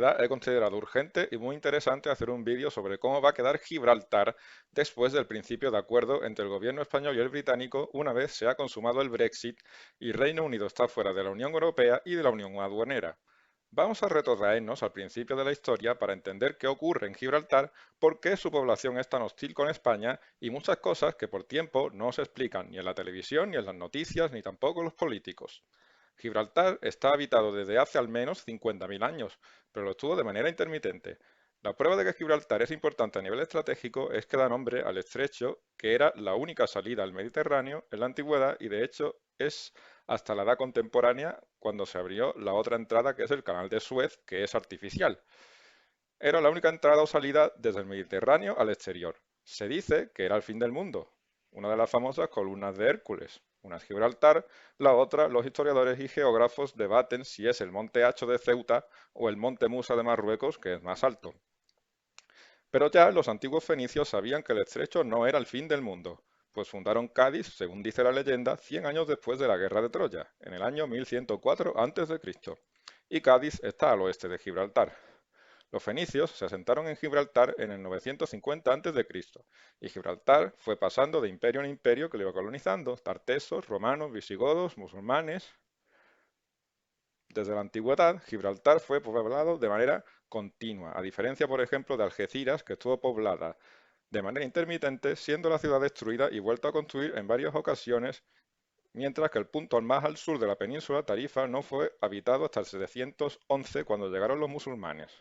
actualidad he considerado urgente y muy interesante hacer un vídeo sobre cómo va a quedar Gibraltar después del principio de acuerdo entre el gobierno español y el británico una vez se ha consumado el Brexit y Reino Unido está fuera de la Unión Europea y de la Unión Aduanera. Vamos a retrotraernos al principio de la historia para entender qué ocurre en Gibraltar, por qué su población es tan hostil con España y muchas cosas que por tiempo no se explican ni en la televisión, ni en las noticias, ni tampoco los políticos. Gibraltar está habitado desde hace al menos 50.000 años, pero lo estuvo de manera intermitente. La prueba de que Gibraltar es importante a nivel estratégico es que da nombre al estrecho, que era la única salida al Mediterráneo en la antigüedad y de hecho es hasta la edad contemporánea cuando se abrió la otra entrada que es el Canal de Suez, que es artificial. Era la única entrada o salida desde el Mediterráneo al exterior. Se dice que era el fin del mundo, una de las famosas columnas de Hércules. Una es Gibraltar, la otra los historiadores y geógrafos debaten si es el monte Hacho de Ceuta o el monte Musa de Marruecos, que es más alto. Pero ya los antiguos fenicios sabían que el estrecho no era el fin del mundo, pues fundaron Cádiz, según dice la leyenda, 100 años después de la guerra de Troya, en el año 1104 a.C. Y Cádiz está al oeste de Gibraltar. Los fenicios se asentaron en Gibraltar en el 950 a.C. y Gibraltar fue pasando de imperio en imperio que lo iba colonizando, tartesos, romanos, visigodos, musulmanes. Desde la antigüedad, Gibraltar fue poblado de manera continua, a diferencia, por ejemplo, de Algeciras, que estuvo poblada de manera intermitente, siendo la ciudad destruida y vuelta a construir en varias ocasiones, mientras que el punto más al sur de la península, Tarifa, no fue habitado hasta el 711 cuando llegaron los musulmanes.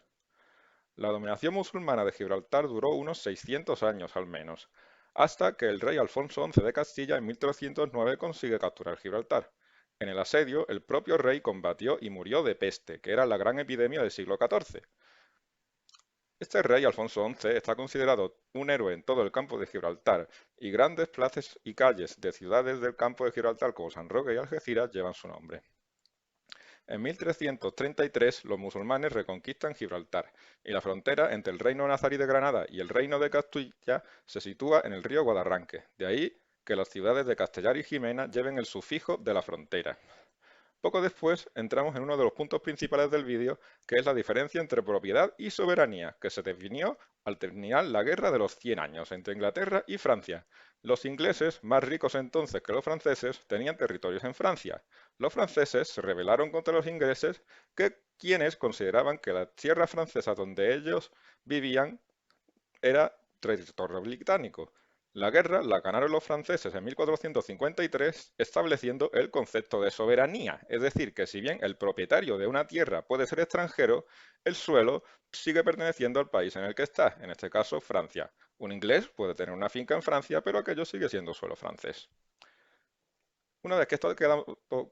La dominación musulmana de Gibraltar duró unos 600 años al menos, hasta que el rey Alfonso XI de Castilla en 1309 consigue capturar Gibraltar. En el asedio, el propio rey combatió y murió de peste, que era la gran epidemia del siglo XIV. Este rey, Alfonso XI, está considerado un héroe en todo el campo de Gibraltar y grandes plazas y calles de ciudades del campo de Gibraltar como San Roque y Algeciras llevan su nombre. En 1333 los musulmanes reconquistan Gibraltar y la frontera entre el reino nazarí de Granada y el reino de Castilla se sitúa en el río Guadarranque, de ahí que las ciudades de Castellar y Jimena lleven el sufijo de la frontera. Poco después entramos en uno de los puntos principales del vídeo, que es la diferencia entre propiedad y soberanía, que se definió al terminar la Guerra de los 100 años entre Inglaterra y Francia. Los ingleses, más ricos entonces que los franceses, tenían territorios en Francia. Los franceses se rebelaron contra los ingleses, quienes consideraban que la tierra francesa donde ellos vivían era territorio británico. La guerra la ganaron los franceses en 1453 estableciendo el concepto de soberanía, es decir, que si bien el propietario de una tierra puede ser extranjero, el suelo sigue perteneciendo al país en el que está, en este caso Francia. Un inglés puede tener una finca en Francia, pero aquello sigue siendo suelo francés. Una vez que esto ha quedado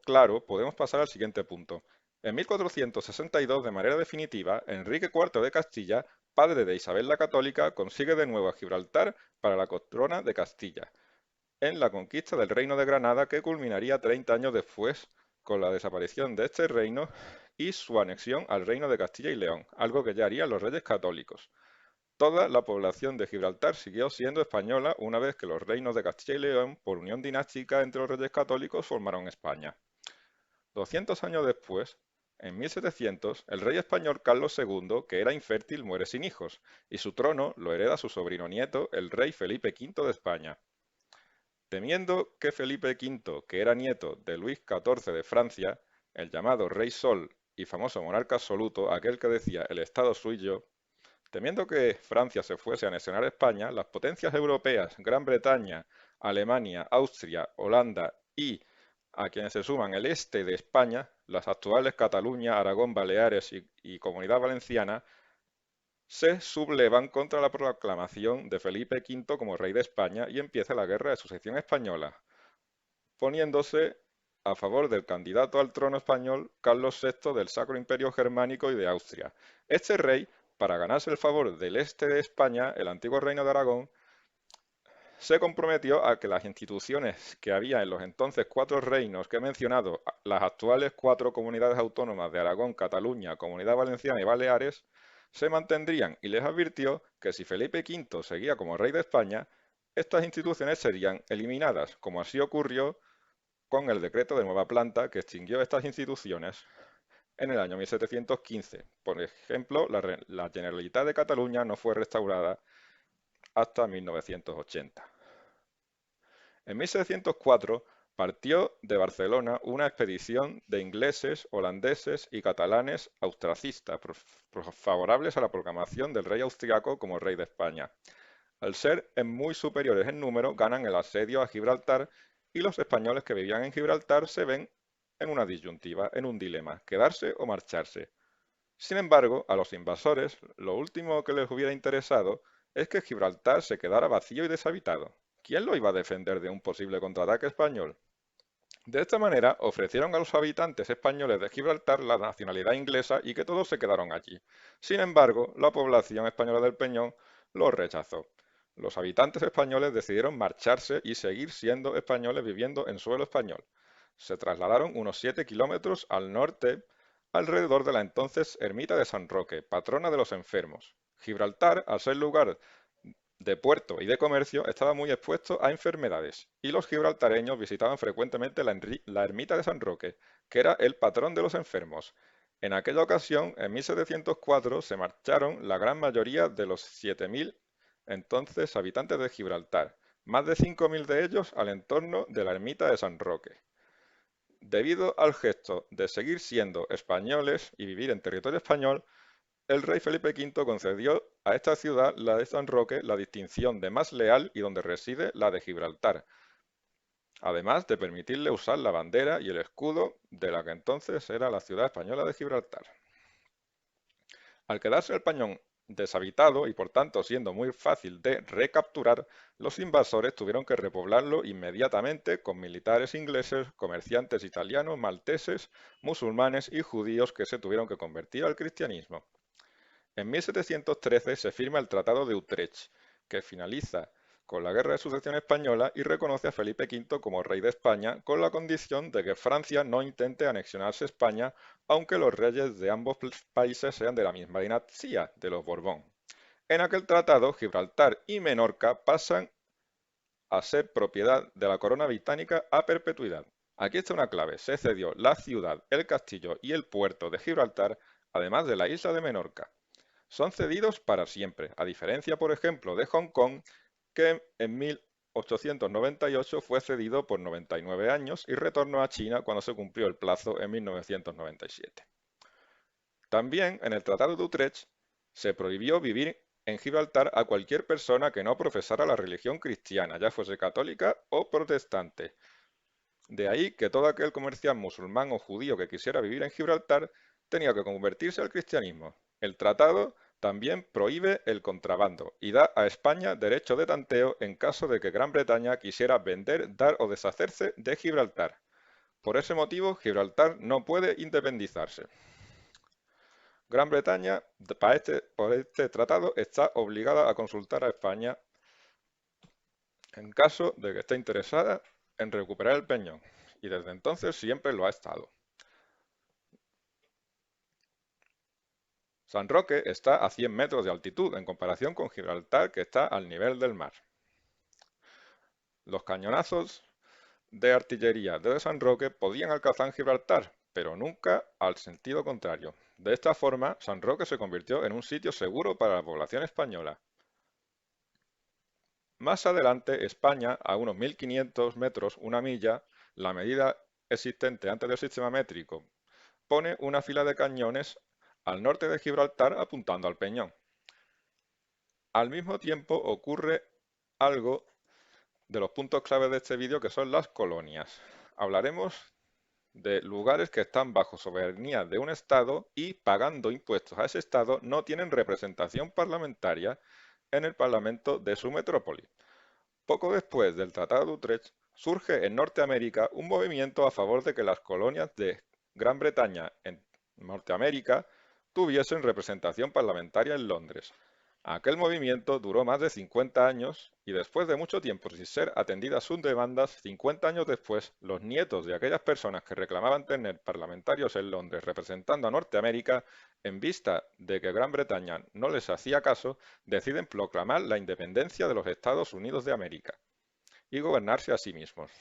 claro, podemos pasar al siguiente punto. En 1462, de manera definitiva, Enrique IV de Castilla, padre de Isabel la Católica, consigue de nuevo a Gibraltar para la corona de Castilla, en la conquista del Reino de Granada que culminaría 30 años después con la desaparición de este reino y su anexión al Reino de Castilla y León, algo que ya harían los reyes católicos. Toda la población de Gibraltar siguió siendo española una vez que los reinos de Castilla y León, por unión dinástica entre los reyes católicos, formaron España. 200 años después, en 1700, el rey español Carlos II, que era infértil, muere sin hijos, y su trono lo hereda su sobrino nieto, el rey Felipe V de España. Temiendo que Felipe V, que era nieto de Luis XIV de Francia, el llamado Rey Sol y famoso monarca absoluto, aquel que decía el Estado suyo, temiendo que Francia se fuese a anexionar España, las potencias europeas, Gran Bretaña, Alemania, Austria, Holanda y, a quienes se suman el este de España, las actuales Cataluña, Aragón, Baleares y Comunidad Valenciana, se sublevan contra la proclamación de Felipe V como rey de España y empieza la Guerra de Sucesión Española, poniéndose a favor del candidato al trono español Carlos VI del Sacro Imperio Germánico y de Austria. Este rey, para ganarse el favor del este de España, el antiguo reino de Aragón, se comprometió a que las instituciones que había en los entonces 4 reinos que he mencionado, las actuales 4 comunidades autónomas de Aragón, Cataluña, Comunidad Valenciana y Baleares, se mantendrían y les advirtió que si Felipe V seguía como rey de España, estas instituciones serían eliminadas, como así ocurrió con el decreto de nueva planta que extinguió estas instituciones. en el año 1715. Por ejemplo, la Generalitat de Cataluña no fue restaurada hasta 1980. En 1704 partió de Barcelona una expedición de ingleses, holandeses y catalanes austracistas, favorables a la proclamación del rey austriaco como rey de España. Al ser muy superiores en número, ganan el asedio a Gibraltar y los españoles que vivían en Gibraltar se ven en una disyuntiva, en un dilema, quedarse o marcharse. Sin embargo, a los invasores lo último que les hubiera interesado es que Gibraltar se quedara vacío y deshabitado. ¿Quién lo iba a defender de un posible contraataque español? De esta manera, ofrecieron a los habitantes españoles de Gibraltar la nacionalidad inglesa y que todos se quedaron allí. Sin embargo, la población española del Peñón lo rechazó. Los habitantes españoles decidieron marcharse y seguir siendo españoles viviendo en suelo español. Se trasladaron unos 7 kilómetros al norte, alrededor de la entonces ermita de San Roque, patrona de los enfermos. Gibraltar, al ser lugar de puerto y de comercio, estaba muy expuesto a enfermedades, y los gibraltareños visitaban frecuentemente la ermita de San Roque, que era el patrón de los enfermos. En aquella ocasión, en 1704, se marcharon la gran mayoría de los 7.000 entonces habitantes de Gibraltar, más de 5.000 de ellos al entorno de la ermita de San Roque. Debido al gesto de seguir siendo españoles y vivir en territorio español, el rey Felipe V concedió a esta ciudad, la de San Roque, la distinción de más leal y donde reside la de Gibraltar, además de permitirle usar la bandera y el escudo de la que entonces era la ciudad española de Gibraltar. Al quedarse el Peñón deshabitado y por tanto siendo muy fácil de recapturar, los invasores tuvieron que repoblarlo inmediatamente con militares ingleses, comerciantes italianos, malteses, musulmanes y judíos que se tuvieron que convertir al cristianismo. En 1713 se firma el Tratado de Utrecht, que finaliza con la Guerra de Sucesión Española y reconoce a Felipe V como rey de España, con la condición de que Francia no intente anexionarse a España, aunque los reyes de ambos países sean de la misma dinastía, de los Borbón. En aquel tratado, Gibraltar y Menorca pasan a ser propiedad de la corona británica a perpetuidad. Aquí está una clave: se cedió la ciudad, el castillo y el puerto de Gibraltar, además de la isla de Menorca. Son cedidos para siempre, a diferencia, por ejemplo, de Hong Kong, que en 1898 fue cedido por 99 años y retornó a China cuando se cumplió el plazo en 1997. También en el Tratado de Utrecht se prohibió vivir en Gibraltar a cualquier persona que no profesara la religión cristiana, ya fuese católica o protestante. De ahí que todo aquel comerciante musulmán o judío que quisiera vivir en Gibraltar tenía que convertirse al cristianismo. El tratado también prohíbe el contrabando y da a España derecho de tanteo en caso de que Gran Bretaña quisiera vender, dar o deshacerse de Gibraltar. Por ese motivo, Gibraltar no puede independizarse. Gran Bretaña, por este tratado, está obligada a consultar a España en caso de que esté interesada en recuperar el Peñón, y desde entonces siempre lo ha estado. San Roque está a 100 metros de altitud en comparación con Gibraltar, que está al nivel del mar. Los cañonazos de artillería de San Roque podían alcanzar Gibraltar, pero nunca al sentido contrario. De esta forma, San Roque se convirtió en un sitio seguro para la población española. Más adelante, España, a unos 1.500 metros, una milla, la medida existente antes del sistema métrico, pone una fila de cañones al norte de Gibraltar apuntando al Peñón. Al mismo tiempo ocurre algo de los puntos clave de este vídeo, que son las colonias. Hablaremos de lugares que están bajo soberanía de un Estado y pagando impuestos a ese Estado no tienen representación parlamentaria en el Parlamento de su metrópoli. Poco después del Tratado de Utrecht surge en Norteamérica un movimiento a favor de que las colonias de Gran Bretaña en Norteamérica tuviesen representación parlamentaria en Londres. Aquel movimiento duró más de 50 años y después de mucho tiempo sin ser atendidas sus demandas, 50 años después, los nietos de aquellas personas que reclamaban tener parlamentarios en Londres representando a Norteamérica, en vista de que Gran Bretaña no les hacía caso, deciden proclamar la independencia de los Estados Unidos de América y gobernarse a sí mismos.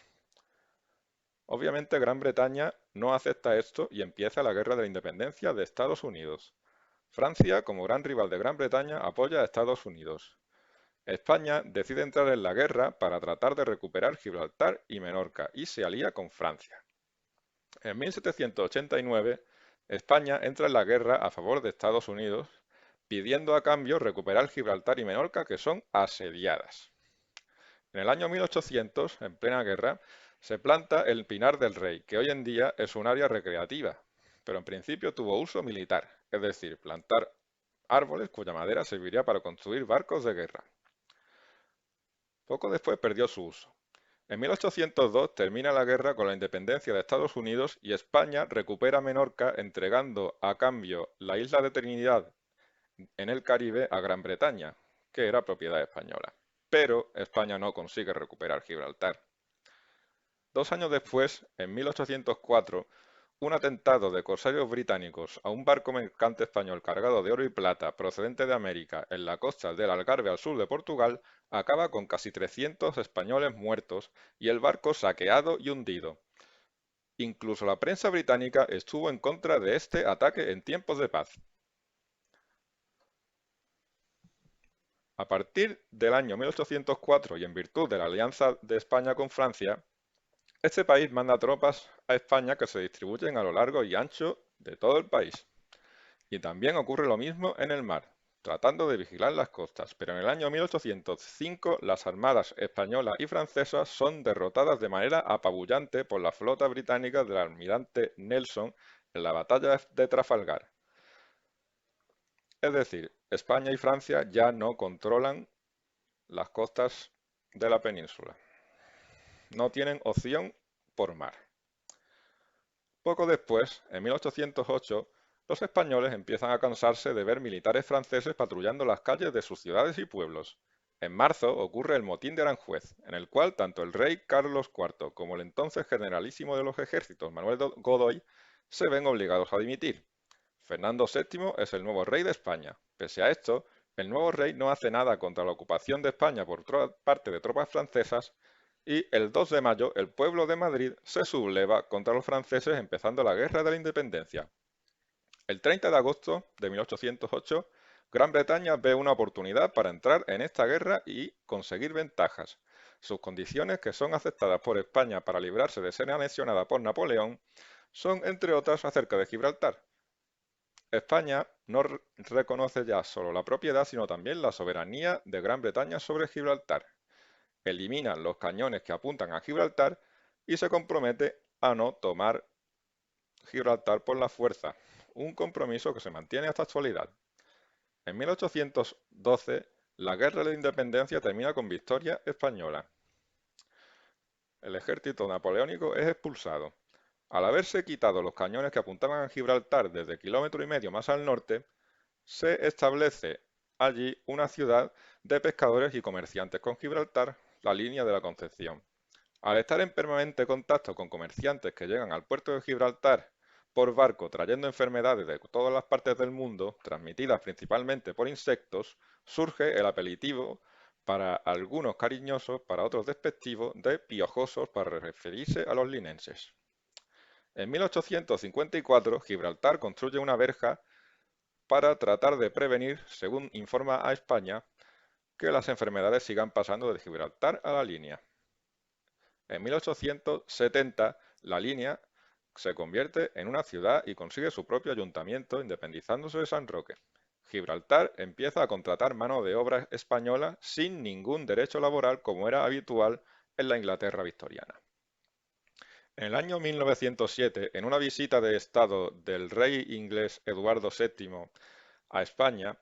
Obviamente Gran Bretaña no acepta esto y empieza la Guerra de la Independencia de Estados Unidos. Francia, como gran rival de Gran Bretaña, apoya a Estados Unidos. España decide entrar en la guerra para tratar de recuperar Gibraltar y Menorca y se alía con Francia. En 1789, España entra en la guerra a favor de Estados Unidos, pidiendo a cambio recuperar Gibraltar y Menorca, que son asediadas. En el año 1800, en plena guerra, se planta el Pinar del Rey, que hoy en día es un área recreativa, pero en principio tuvo uso militar, es decir, plantar árboles cuya madera serviría para construir barcos de guerra. Poco después perdió su uso. En 1802 termina la guerra con la independencia de Estados Unidos y España recupera Menorca entregando a cambio la isla de Trinidad en el Caribe a Gran Bretaña, que era propiedad española. Pero España no consigue recuperar Gibraltar. 2 años después, en 1804, un atentado de corsarios británicos a un barco mercante español cargado de oro y plata procedente de América en la costa del Algarve al sur de Portugal acaba con casi 300 españoles muertos y el barco saqueado y hundido. Incluso la prensa británica estuvo en contra de este ataque en tiempos de paz. A partir del año 1804 y en virtud de la alianza de España con Francia, este país manda tropas a España que se distribuyen a lo largo y ancho de todo el país. Y también ocurre lo mismo en el mar, tratando de vigilar las costas, pero en el año 1805 las armadas española y francesa son derrotadas de manera apabullante por la flota británica del almirante Nelson en la batalla de Trafalgar. Es decir, España y Francia ya no controlan las costas de la península. No tienen opción por mar. Poco después, en 1808, los españoles empiezan a cansarse de ver militares franceses patrullando las calles de sus ciudades y pueblos. En marzo ocurre el motín de Aranjuez, en el cual tanto el rey Carlos IV como el entonces generalísimo de los ejércitos Manuel Godoy se ven obligados a dimitir. Fernando VII es el nuevo rey de España. Pese a esto, el nuevo rey no hace nada contra la ocupación de España por parte de tropas francesas y el 2 de mayo el pueblo de Madrid se subleva contra los franceses empezando la Guerra de la Independencia. El 30 de agosto de 1808, Gran Bretaña ve una oportunidad para entrar en esta guerra y conseguir ventajas. Sus condiciones, que son aceptadas por España para librarse de ser anexionada por Napoleón, son, entre otras, acerca de Gibraltar. España no reconoce ya solo la propiedad, sino también la soberanía de Gran Bretaña sobre Gibraltar. Elimina los cañones que apuntan a Gibraltar y se compromete a no tomar Gibraltar por la fuerza, un compromiso que se mantiene hasta la actualidad. En 1812, la Guerra de la Independencia termina con victoria española. El ejército napoleónico es expulsado. Al haberse quitado los cañones que apuntaban a Gibraltar desde kilómetro y medio más al norte, se establece allí una ciudad de pescadores y comerciantes con Gibraltar, la línea de la Concepción. Al estar en permanente contacto con comerciantes que llegan al puerto de Gibraltar por barco trayendo enfermedades de todas las partes del mundo, transmitidas principalmente por insectos, surge el apelativo, para algunos cariñosos, para otros despectivos, de piojosos para referirse a los linenses. En 1854, Gibraltar construye una verja para tratar de prevenir, según informa a España, que las enfermedades sigan pasando de Gibraltar a la línea. En 1870, la línea se convierte en una ciudad y consigue su propio ayuntamiento, independizándose de San Roque. Gibraltar empieza a contratar mano de obra española sin ningún derecho laboral, como era habitual en la Inglaterra victoriana. En el año 1907, en una visita de Estado del rey inglés Eduardo VII a España,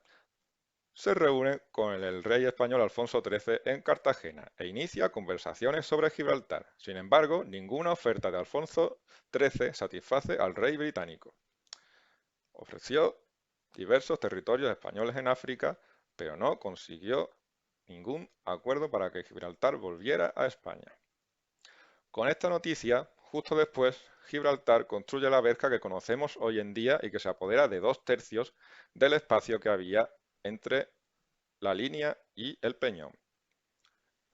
se reúne con el rey español Alfonso XIII en Cartagena e inicia conversaciones sobre Gibraltar. Sin embargo, ninguna oferta de Alfonso XIII satisface al rey británico. Ofreció diversos territorios españoles en África, pero no consiguió ningún acuerdo para que Gibraltar volviera a España. Con esta noticia, justo después, Gibraltar construye la verja que conocemos hoy en día y que se apodera de 2/3 del espacio que había entre la línea y el peñón.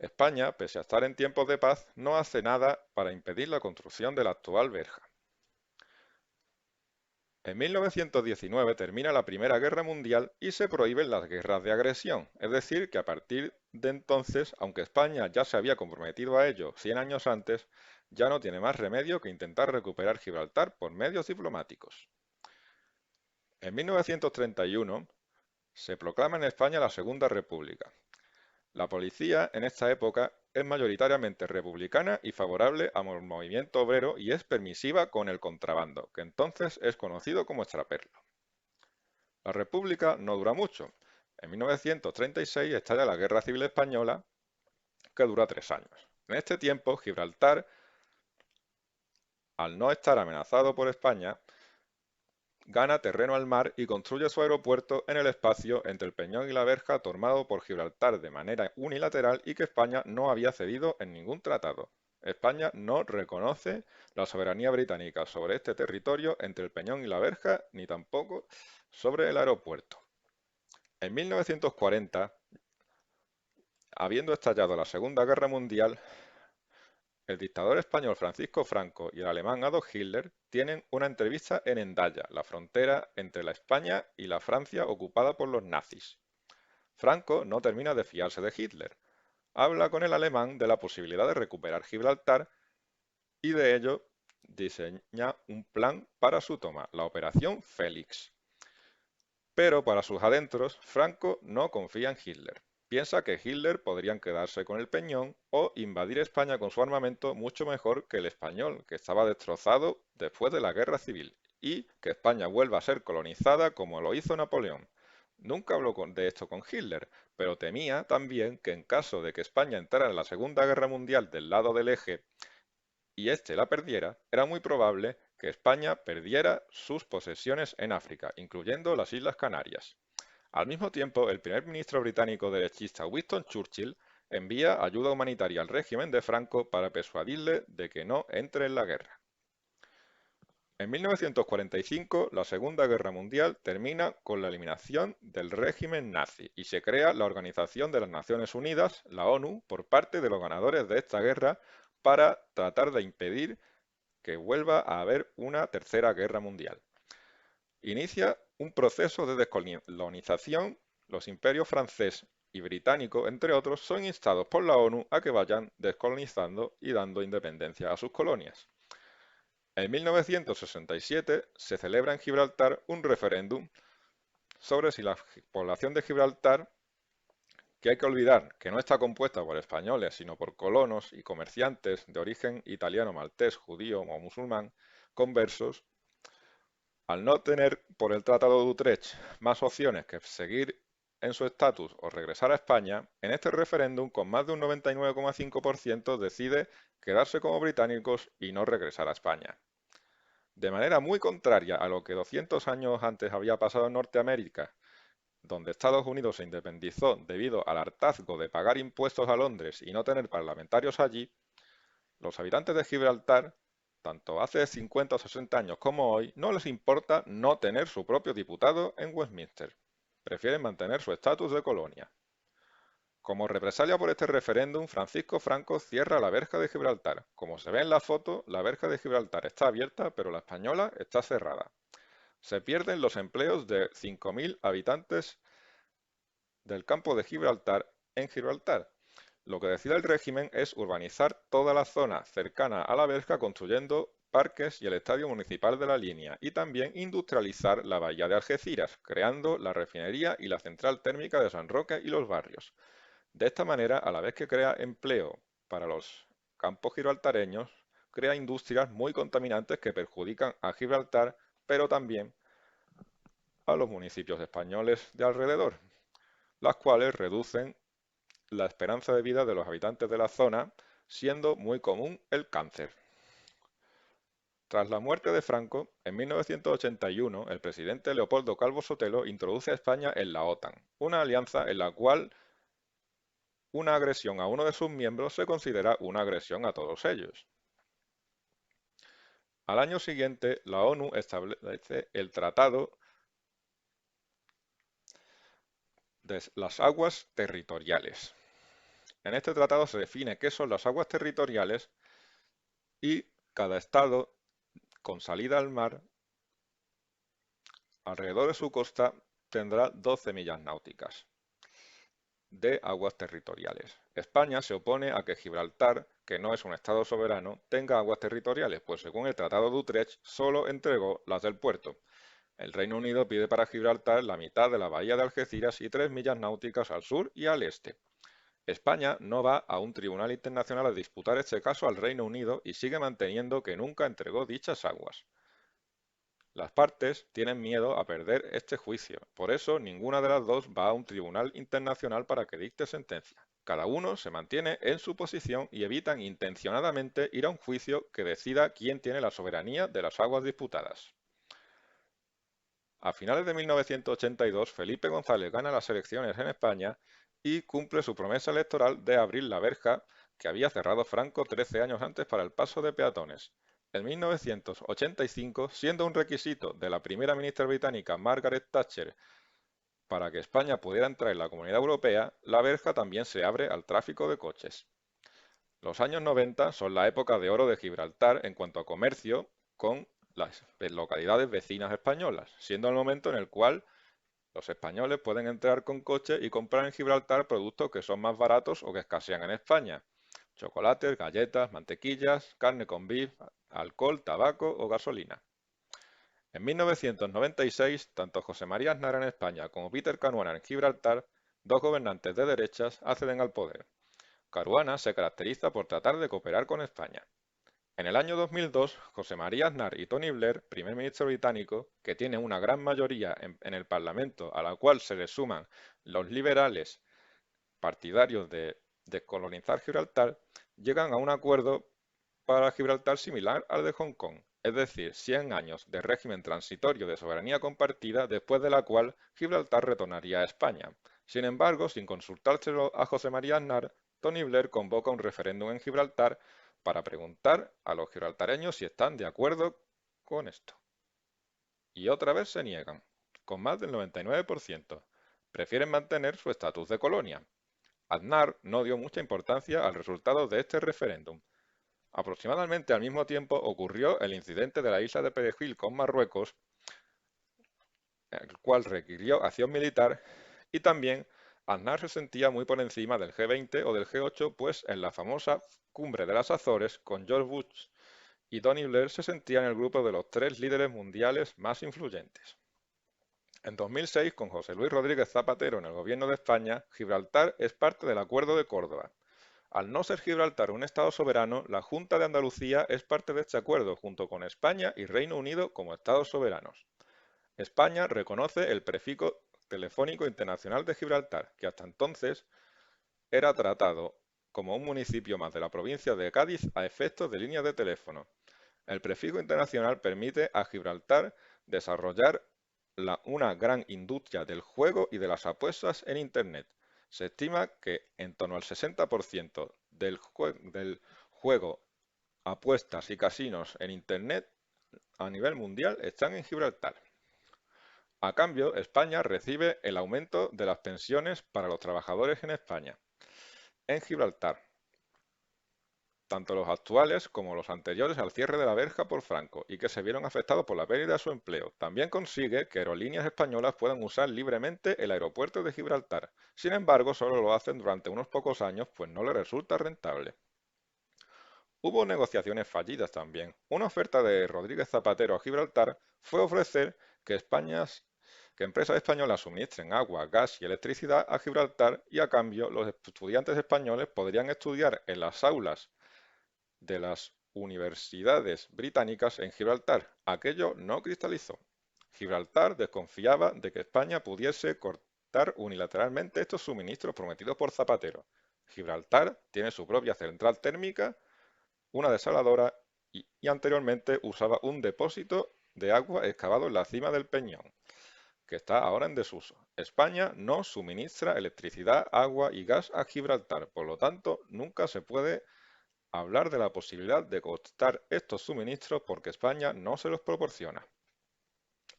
España, pese a estar en tiempos de paz, no hace nada para impedir la construcción de la actual verja. En 1919 termina la Primera Guerra Mundial y se prohíben las guerras de agresión, es decir, que a partir de entonces, aunque España ya se había comprometido a ello 100 años antes, ya no tiene más remedio que intentar recuperar Gibraltar por medios diplomáticos. En 1931 se proclama en España la Segunda República. La policía en esta época es mayoritariamente republicana y favorable al movimiento obrero y es permisiva con el contrabando, que entonces es conocido como extraperlo. La República no dura mucho. En 1936 estalla la Guerra Civil Española, que dura 3 años. En este tiempo, Gibraltar, al no estar amenazado por España, gana terreno al mar y construye su aeropuerto en el espacio entre el Peñón y la Verja, tomado por Gibraltar de manera unilateral y que España no había cedido en ningún tratado. España no reconoce la soberanía británica sobre este territorio entre el Peñón y la Verja, ni tampoco sobre el aeropuerto. En 1940, habiendo estallado la Segunda Guerra Mundial, el dictador español Francisco Franco y el alemán Adolf Hitler tienen una entrevista en Hendaya, la frontera entre la España y la Francia ocupada por los nazis. Franco no termina de fiarse de Hitler. Habla con el alemán de la posibilidad de recuperar Gibraltar y de ello diseña un plan para su toma, la Operación Félix. Pero para sus adentros, Franco no confía en Hitler. Piensa que Hitler podrían quedarse con el Peñón o invadir España con su armamento mucho mejor que el español, que estaba destrozado después de la Guerra Civil, y que España vuelva a ser colonizada como lo hizo Napoleón. Nunca habló de esto con Hitler, pero temía también que en caso de que España entrara en la Segunda Guerra Mundial del lado del eje y éste la perdiera, era muy probable que España perdiera sus posesiones en África, incluyendo las Islas Canarias. Al mismo tiempo, el primer ministro británico derechista Winston Churchill envía ayuda humanitaria al régimen de Franco para persuadirle de que no entre en la guerra. En 1945, la Segunda Guerra Mundial termina con la eliminación del régimen nazi y se crea la Organización de las Naciones Unidas, la ONU, por parte de los ganadores de esta guerra para tratar de impedir que vuelva a haber una tercera guerra mundial. Inicia un proceso de descolonización. Los imperios francés y británico, entre otros, son instados por la ONU a que vayan descolonizando y dando independencia a sus colonias. En 1967 se celebra en Gibraltar un referéndum sobre si la población de Gibraltar, que hay que olvidar que no está compuesta por españoles, sino por colonos y comerciantes de origen italiano, maltés, judío o musulmán, conversos, al no tener por el Tratado de Utrecht más opciones que seguir en su estatus o regresar a España, en este referéndum con más de un 99,5% decide quedarse como británicos y no regresar a España. De manera muy contraria a lo que 200 años antes había pasado en Norteamérica, donde Estados Unidos se independizó debido al hartazgo de pagar impuestos a Londres y no tener parlamentarios allí, los habitantes de Gibraltar, tanto hace 50 o 60 años como hoy, no les importa no tener su propio diputado en Westminster. Prefieren mantener su estatus de colonia. Como represalia por este referéndum, Francisco Franco cierra la verja de Gibraltar. Como se ve en la foto, la verja de Gibraltar está abierta, pero la española está cerrada. Se pierden los empleos de 5.000 habitantes del campo de Gibraltar en Gibraltar. Lo que decide el régimen es urbanizar toda la zona cercana a la verja construyendo parques y el estadio municipal de la línea y también industrializar la bahía de Algeciras, creando la refinería y la central térmica de San Roque y los barrios. De esta manera, a la vez que crea empleo para los campos gibraltareños, crea industrias muy contaminantes que perjudican a Gibraltar, pero también a los municipios españoles de alrededor, las cuales reducen la esperanza de vida de los habitantes de la zona, siendo muy común el cáncer. Tras la muerte de Franco, en 1981, el presidente Leopoldo Calvo Sotelo introduce a España en la OTAN, una alianza en la cual una agresión a uno de sus miembros se considera una agresión a todos ellos. Al año siguiente, la ONU establece el Tratado de las Aguas Territoriales. En este tratado se define qué son las aguas territoriales y cada estado con salida al mar alrededor de su costa tendrá 12 millas náuticas de aguas territoriales. España se opone a que Gibraltar, que no es un estado soberano, tenga aguas territoriales, pues según el Tratado de Utrecht solo entregó las del puerto. El Reino Unido pide para Gibraltar la mitad de la bahía de Algeciras y 3 millas náuticas al sur y al este. España no va a un tribunal internacional a disputar este caso al Reino Unido y sigue manteniendo que nunca entregó dichas aguas. Las partes tienen miedo a perder este juicio, por eso ninguna de las dos va a un tribunal internacional para que dicte sentencia. Cada uno se mantiene en su posición y evitan intencionadamente ir a un juicio que decida quién tiene la soberanía de las aguas disputadas. A finales de 1982, Felipe González gana las elecciones en España y cumple su promesa electoral de abrir la verja que había cerrado Franco 13 años antes para el paso de peatones. En 1985, siendo un requisito de la primera ministra británica Margaret Thatcher para que España pudiera entrar en la Comunidad Europea, la verja también se abre al tráfico de coches. Los años 90 son la época de oro de Gibraltar en cuanto a comercio con las localidades vecinas españolas, siendo el momento en el cual los españoles pueden entrar con coche y comprar en Gibraltar productos que son más baratos o que escasean en España. Chocolates, galletas, mantequillas, carne con beef, alcohol, tabaco o gasolina. En 1996, tanto José María Aznar en España como Peter Caruana en Gibraltar, dos gobernantes de derechas, acceden al poder. Caruana se caracteriza por tratar de cooperar con España. En el año 2002, José María Aznar y Tony Blair, primer ministro británico, que tiene una gran mayoría en el Parlamento, a la cual se le suman los liberales partidarios de descolonizar Gibraltar, llegan a un acuerdo para Gibraltar similar al de Hong Kong, es decir, 100 años de régimen transitorio de soberanía compartida, después de la cual Gibraltar retornaría a España. Sin embargo, sin consultárselo a José María Aznar, Tony Blair convoca un referéndum en Gibraltar para preguntar a los gibraltareños si están de acuerdo con esto. Y otra vez se niegan, con más del 99%. Prefieren mantener su estatus de colonia. Aznar no dio mucha importancia al resultado de este referéndum. Aproximadamente al mismo tiempo ocurrió el incidente de la isla de Perejil con Marruecos, el cual requirió acción militar, y también Aznar se sentía muy por encima del G20 o del G8, pues en la famosa cumbre de las Azores, con George Bush y Tony Blair, se sentía en el grupo de los tres líderes mundiales más influyentes. En 2006, con José Luis Rodríguez Zapatero en el gobierno de España, Gibraltar es parte del Acuerdo de Córdoba. Al no ser Gibraltar un Estado soberano, la Junta de Andalucía es parte de este acuerdo, junto con España y Reino Unido como Estados soberanos. España reconoce el prefijo telefónico internacional de Gibraltar, que hasta entonces era tratado como un municipio más de la provincia de Cádiz a efectos de líneas de teléfono. El prefijo internacional permite a Gibraltar desarrollar una gran industria del juego y de las apuestas en Internet. Se estima que en torno al 60% del juego, apuestas y casinos en Internet a nivel mundial están en Gibraltar. A cambio, España recibe el aumento de las pensiones para los trabajadores en España. En Gibraltar, tanto los actuales como los anteriores al cierre de la verja por Franco y que se vieron afectados por la pérdida de su empleo. También consigue que aerolíneas españolas puedan usar libremente el aeropuerto de Gibraltar. Sin embargo, solo lo hacen durante unos pocos años, pues no les resulta rentable. Hubo negociaciones fallidas también. Una oferta de Rodríguez Zapatero a Gibraltar fue ofrecer que empresas españolas suministren agua, gas y electricidad a Gibraltar y a cambio los estudiantes españoles podrían estudiar en las aulas de las universidades británicas en Gibraltar. Aquello no cristalizó. Gibraltar desconfiaba de que España pudiese cortar unilateralmente estos suministros prometidos por Zapatero. Gibraltar tiene su propia central térmica, una desaladora y anteriormente usaba un depósito de agua excavado en la cima del peñón, que está ahora en desuso. España no suministra electricidad, agua y gas a Gibraltar, por lo tanto, nunca se puede hablar de la posibilidad de cortar estos suministros porque España no se los proporciona.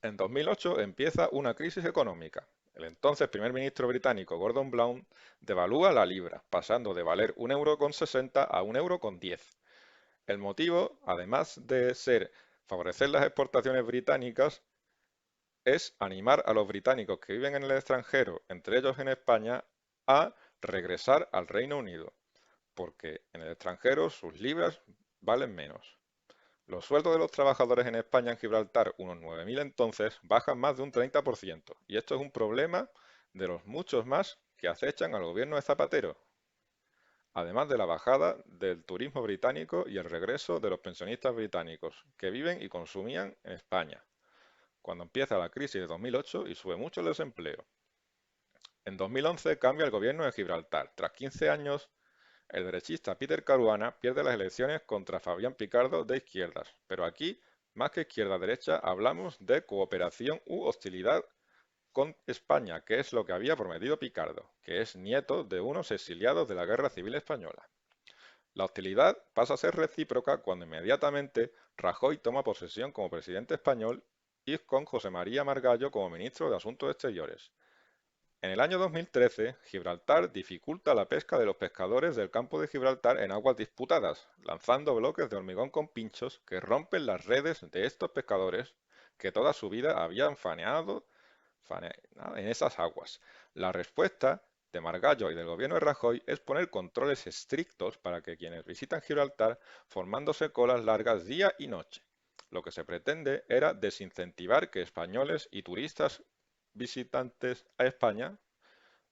En 2008 empieza una crisis económica. El entonces primer ministro británico Gordon Brown devalúa la libra, pasando de valer 1,60 € a 1,10 €. El motivo, además de ser favorecer las exportaciones británicas, es animar a los británicos que viven en el extranjero, entre ellos en España, a regresar al Reino Unido, porque en el extranjero sus libras valen menos. Los sueldos de los trabajadores en España, en Gibraltar, unos 9.000 entonces, bajan más de un 30%, y esto es un problema de los muchos más que acechan al gobierno de Zapatero, además de la bajada del turismo británico y el regreso de los pensionistas británicos que viven y consumían en España, cuando empieza la crisis de 2008 y sube mucho el desempleo. En 2011 cambia el gobierno de Gibraltar. Tras 15 años, el derechista Peter Caruana pierde las elecciones contra Fabián Picardo de izquierdas, pero aquí, más que izquierda-derecha, hablamos de cooperación u hostilidad con España, que es lo que había prometido Picardo, que es nieto de unos exiliados de la Guerra Civil Española. La hostilidad pasa a ser recíproca cuando inmediatamente Rajoy toma posesión como presidente español y con José María Margallo como ministro de Asuntos Exteriores. En el año 2013, Gibraltar dificulta la pesca de los pescadores del campo de Gibraltar en aguas disputadas, lanzando bloques de hormigón con pinchos que rompen las redes de estos pescadores que toda su vida habían faenado en esas aguas. La respuesta de Margallo y del gobierno de Rajoy es poner controles estrictos para que quienes visitan Gibraltar formándose colas largas día y noche. Lo que se pretende era desincentivar que españoles y turistas visitantes a España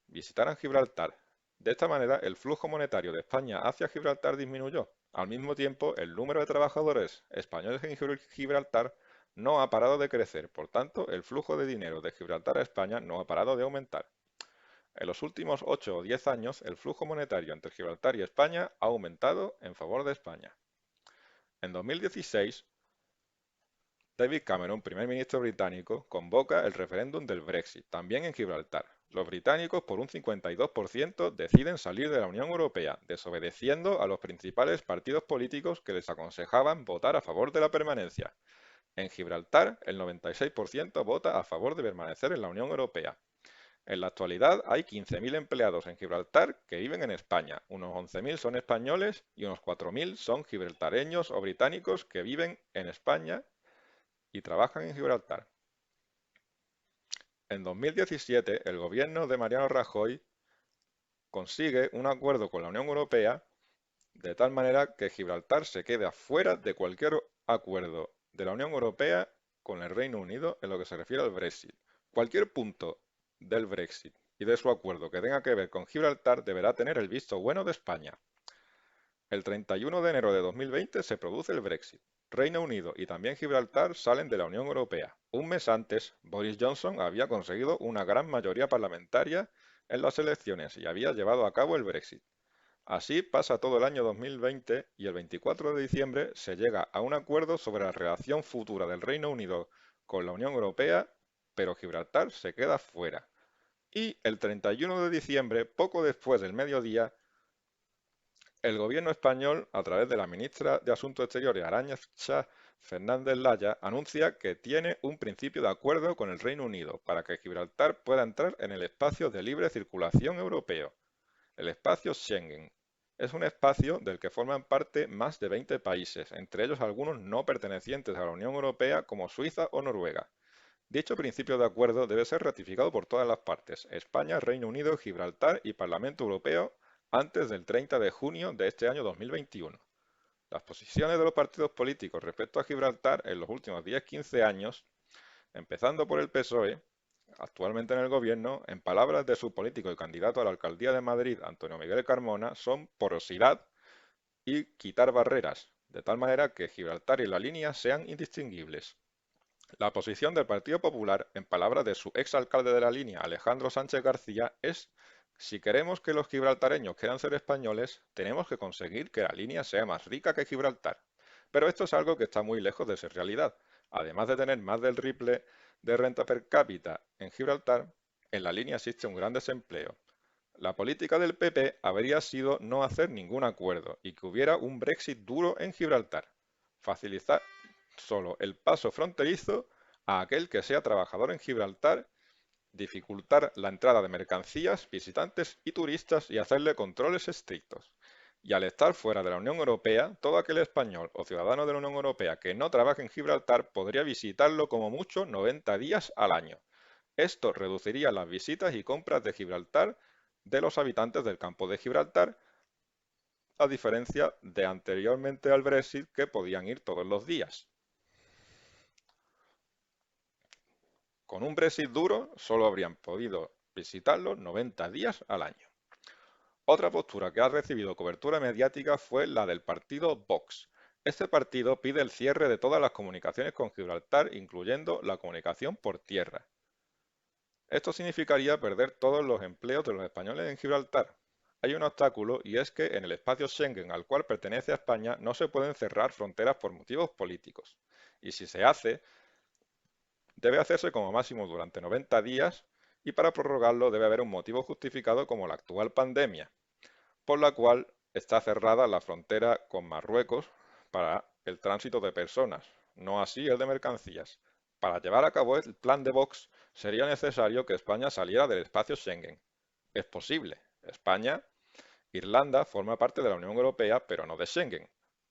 visitaran Gibraltar. De esta manera, el flujo monetario de España hacia Gibraltar disminuyó. Al mismo tiempo, el número de trabajadores españoles en Gibraltar no ha parado de crecer. Por tanto, el flujo de dinero de Gibraltar a España no ha parado de aumentar. En los últimos 8 o 10 años, el flujo monetario entre Gibraltar y España ha aumentado en favor de España. En 2016, David Cameron, primer ministro británico, convoca el referéndum del Brexit, también en Gibraltar. Los británicos, por un 52%, deciden salir de la Unión Europea, desobedeciendo a los principales partidos políticos que les aconsejaban votar a favor de la permanencia. En Gibraltar, el 96% vota a favor de permanecer en la Unión Europea. En la actualidad hay 15.000 empleados en Gibraltar que viven en España, unos 11.000 son españoles y unos 4.000 son gibraltareños o británicos que viven en España y trabajan en Gibraltar. En 2017, el gobierno de Mariano Rajoy consigue un acuerdo con la Unión Europea de tal manera que Gibraltar se quede fuera de cualquier acuerdo de la Unión Europea con el Reino Unido en lo que se refiere al Brexit. Cualquier punto del Brexit y de su acuerdo que tenga que ver con Gibraltar deberá tener el visto bueno de España. El 31 de enero de 2020 se produce el Brexit. Reino Unido y también Gibraltar salen de la Unión Europea. Un mes antes, Boris Johnson había conseguido una gran mayoría parlamentaria en las elecciones y había llevado a cabo el Brexit. Así pasa todo el año 2020 y el 24 de diciembre se llega a un acuerdo sobre la relación futura del Reino Unido con la Unión Europea, pero Gibraltar se queda fuera. Y el 31 de diciembre, poco después del mediodía, el gobierno español, a través de la ministra de Asuntos Exteriores, Arantxa Fernández Laya, anuncia que tiene un principio de acuerdo con el Reino Unido para que Gibraltar pueda entrar en el espacio de libre circulación europeo. El espacio Schengen es un espacio del que forman parte más de 20 países, entre ellos algunos no pertenecientes a la Unión Europea como Suiza o Noruega. Dicho principio de acuerdo debe ser ratificado por todas las partes, España, Reino Unido, Gibraltar y Parlamento Europeo, antes del 30 de junio de este año 2021. Las posiciones de los partidos políticos respecto a Gibraltar en los últimos 10-15 años, empezando por el PSOE, actualmente en el gobierno, en palabras de su político y candidato a la alcaldía de Madrid, Antonio Miguel Carmona, son porosidad y quitar barreras, de tal manera que Gibraltar y la línea sean indistinguibles. La posición del Partido Popular, en palabras de su exalcalde de la línea, Alejandro Sánchez García, es: si queremos que los gibraltareños quieran ser españoles, tenemos que conseguir que la línea sea más rica que Gibraltar. Pero esto es algo que está muy lejos de ser realidad. Además de tener más del triple de renta per cápita en Gibraltar, en la línea existe un gran desempleo. La política del PP habría sido no hacer ningún acuerdo y que hubiera un Brexit duro en Gibraltar. Facilitar solo el paso fronterizo a aquel que sea trabajador en Gibraltar dificultar la entrada de mercancías, visitantes y turistas y hacerle controles estrictos. Y al estar fuera de la Unión Europea, todo aquel español o ciudadano de la Unión Europea que no trabaje en Gibraltar podría visitarlo como mucho 90 días al año. Esto reduciría las visitas y compras de Gibraltar de los habitantes del campo de Gibraltar, a diferencia de anteriormente al Brexit, que podían ir todos los días. Con un Brexit duro, solo habrían podido visitarlo 90 días al año. Otra postura que ha recibido cobertura mediática fue la del partido Vox. Este partido pide el cierre de todas las comunicaciones con Gibraltar, incluyendo la comunicación por tierra. Esto significaría perder todos los empleos de los españoles en Gibraltar. Hay un obstáculo y es que en el espacio Schengen al cual pertenece a España no se pueden cerrar fronteras por motivos políticos. Y si se hace, debe hacerse como máximo durante 90 días y para prorrogarlo debe haber un motivo justificado como la actual pandemia, por la cual está cerrada la frontera con Marruecos para el tránsito de personas, no así el de mercancías. Para llevar a cabo el plan de Vox sería necesario que España saliera del espacio Schengen. Es posible. España, Irlanda forma parte de la Unión Europea, pero no de Schengen.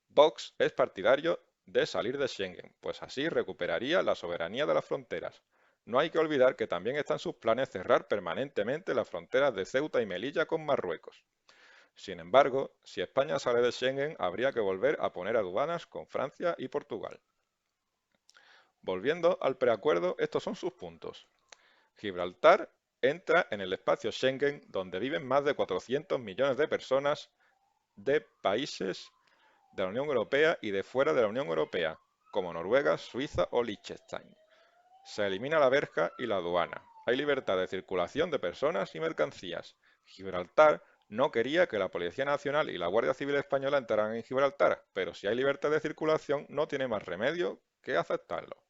Vox es partidario de salir de Schengen, pues así recuperaría la soberanía de las fronteras. No hay que olvidar que también está en sus planes cerrar permanentemente las fronteras de Ceuta y Melilla con Marruecos. Sin embargo, si España sale de Schengen, habría que volver a poner aduanas con Francia y Portugal. Volviendo al preacuerdo, estos son sus puntos. Gibraltar entra en el espacio Schengen, donde viven más de 400 millones de personas de países de la Unión Europea y de fuera de la Unión Europea, como Noruega, Suiza o Liechtenstein. Se elimina la verja y la aduana. Hay libertad de circulación de personas y mercancías. Gibraltar no quería que la Policía Nacional y la Guardia Civil Española entraran en Gibraltar, pero si hay libertad de circulación no tiene más remedio que aceptarlo.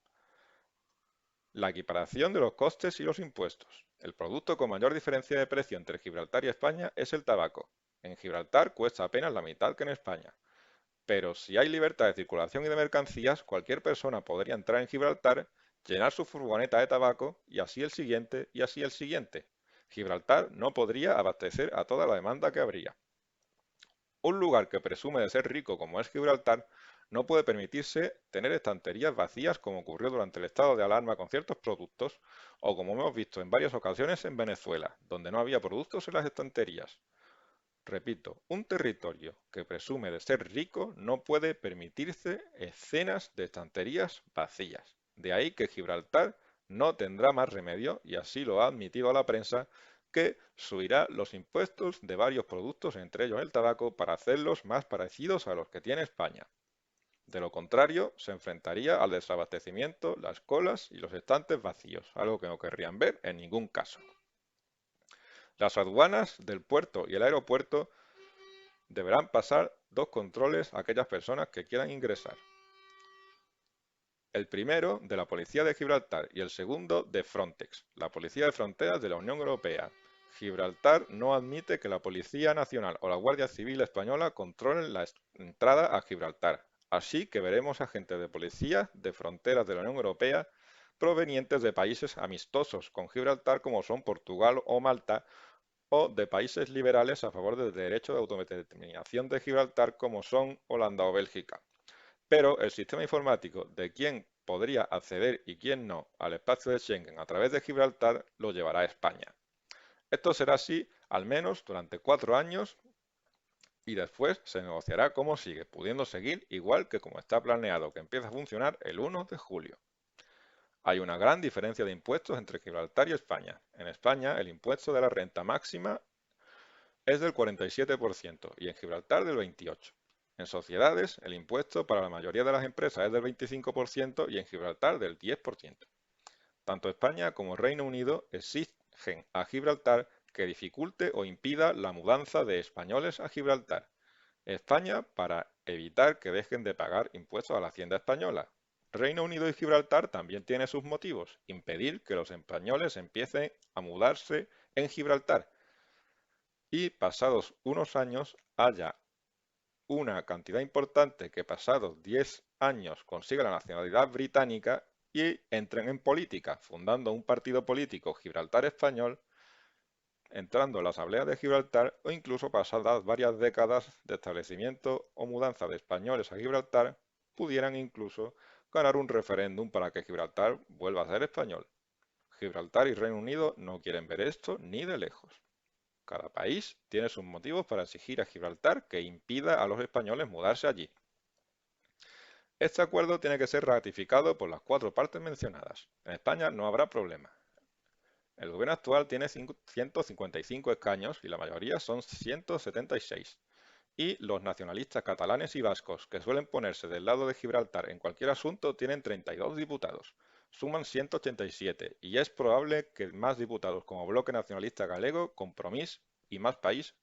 La equiparación de los costes y los impuestos. El producto con mayor diferencia de precio entre Gibraltar y España es el tabaco. En Gibraltar cuesta apenas la mitad que en España. Pero si hay libertad de circulación y de mercancías, cualquier persona podría entrar en Gibraltar, llenar su furgoneta de tabaco y así el siguiente y así el siguiente. Gibraltar no podría abastecer a toda la demanda que habría. Un lugar que presume de ser rico como es Gibraltar no puede permitirse tener estanterías vacías como ocurrió durante el estado de alarma con ciertos productos o como hemos visto en varias ocasiones en Venezuela, donde no había productos en las estanterías. Repito, un territorio que presume de ser rico no puede permitirse escenas de estanterías vacías. De ahí que Gibraltar no tendrá más remedio, y así lo ha admitido la prensa, que subirá los impuestos de varios productos, entre ellos el tabaco, para hacerlos más parecidos a los que tiene España. De lo contrario, se enfrentaría al desabastecimiento, las colas y los estantes vacíos, algo que no querrían ver en ningún caso. Las aduanas del puerto y el aeropuerto deberán pasar dos controles a aquellas personas que quieran ingresar. El primero de la Policía de Gibraltar y el segundo de Frontex, la Policía de Fronteras de la Unión Europea. Gibraltar no admite que la Policía Nacional o la Guardia Civil Española controlen la entrada a Gibraltar, así que veremos agentes de policía de fronteras de la Unión Europea provenientes de países amistosos con Gibraltar como son Portugal o Malta, o de países liberales a favor del derecho de autodeterminación de Gibraltar como son Holanda o Bélgica. Pero el sistema informático de quién podría acceder y quién no al espacio de Schengen a través de Gibraltar lo llevará a España. Esto será así al menos durante 4 años y después se negociará cómo sigue, pudiendo seguir igual que como está planeado, que empieza a funcionar el 1 de julio. Hay una gran diferencia de impuestos entre Gibraltar y España. En España, el impuesto de la renta máxima es del 47% y en Gibraltar del 28%. En sociedades, el impuesto para la mayoría de las empresas es del 25% y en Gibraltar del 10%. Tanto España como Reino Unido exigen a Gibraltar que dificulte o impida la mudanza de españoles a Gibraltar. España para evitar que dejen de pagar impuestos a la Hacienda española. Reino Unido y Gibraltar también tienen sus motivos, impedir que los españoles empiecen a mudarse en Gibraltar y pasados unos años haya una cantidad importante que pasados 10 años consiga la nacionalidad británica y entren en política, fundando un partido político Gibraltar Español, entrando en la Asamblea de Gibraltar o incluso pasadas varias décadas de establecimiento o mudanza de españoles a Gibraltar, pudieran incluso ganar un referéndum para que Gibraltar vuelva a ser español. Gibraltar y Reino Unido no quieren ver esto ni de lejos. Cada país tiene sus motivos para exigir a Gibraltar que impida a los españoles mudarse allí. Este acuerdo tiene que ser ratificado por las 4 partes mencionadas. En España no habrá problema. El gobierno actual tiene 155 escaños y la mayoría son 176. Y los nacionalistas catalanes y vascos, que suelen ponerse del lado de Gibraltar en cualquier asunto, tienen 32 diputados. Suman 187 y es probable que más diputados como Bloque Nacionalista Galego, Compromís y Más País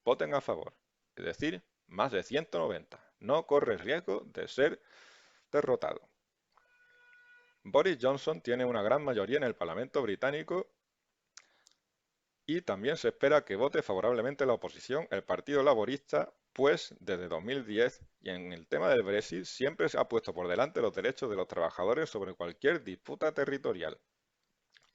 voten a favor. Es decir, más de 190. No corre riesgo de ser derrotado. Boris Johnson tiene una gran mayoría en el Parlamento británico y también se espera que vote favorablemente la oposición, el Partido Laborista, pues desde 2010 y en el tema del Brexit siempre se ha puesto por delante los derechos de los trabajadores sobre cualquier disputa territorial.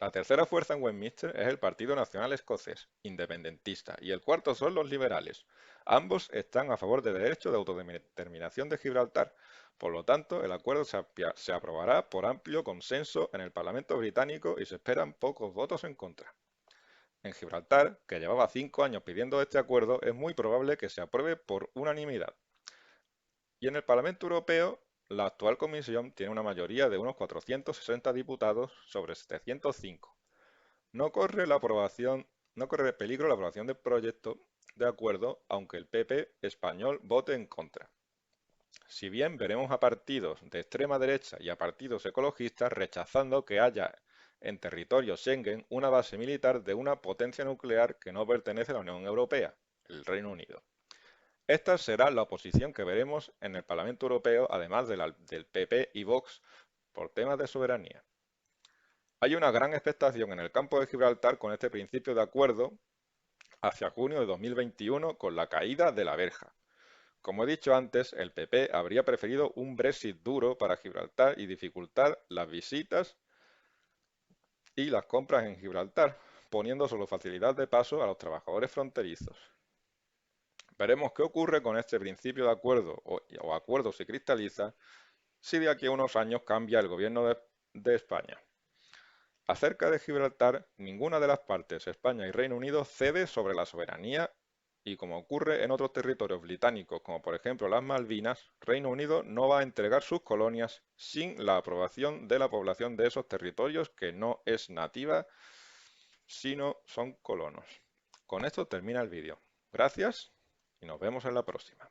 La tercera fuerza en Westminster es el Partido Nacional Escocés, independentista, y el cuarto son los liberales. Ambos están a favor del derecho de autodeterminación de Gibraltar. Por lo tanto, el acuerdo se aprobará por amplio consenso en el Parlamento británico y se esperan pocos votos en contra. En Gibraltar, que llevaba 5 años pidiendo este acuerdo, es muy probable que se apruebe por unanimidad. Y en el Parlamento Europeo, la actual Comisión tiene una mayoría de unos 460 diputados sobre 705. No corre peligro la aprobación del proyecto de acuerdo, aunque el PP español vote en contra. Si bien veremos a partidos de extrema derecha y a partidos ecologistas rechazando que haya en territorio Schengen una base militar de una potencia nuclear que no pertenece a la Unión Europea, el Reino Unido. Esta será la oposición que veremos en el Parlamento Europeo, además del PP y Vox, por temas de soberanía. Hay una gran expectación en el campo de Gibraltar con este principio de acuerdo hacia junio de 2021 con la caída de la verja. Como he dicho antes, el PP habría preferido un Brexit duro para Gibraltar y dificultar las visitas y las compras en Gibraltar, poniendo solo facilidad de paso a los trabajadores fronterizos. Veremos qué ocurre con este principio de acuerdo o acuerdo se cristaliza si de aquí a unos años cambia el gobierno de España. Acerca de Gibraltar, ninguna de las partes, España y Reino Unido, cede sobre la soberanía y como ocurre en otros territorios británicos, como por ejemplo las Malvinas, Reino Unido no va a entregar sus colonias sin la aprobación de la población de esos territorios que no es nativa, sino son colonos. Con esto termina el vídeo. Gracias y nos vemos en la próxima.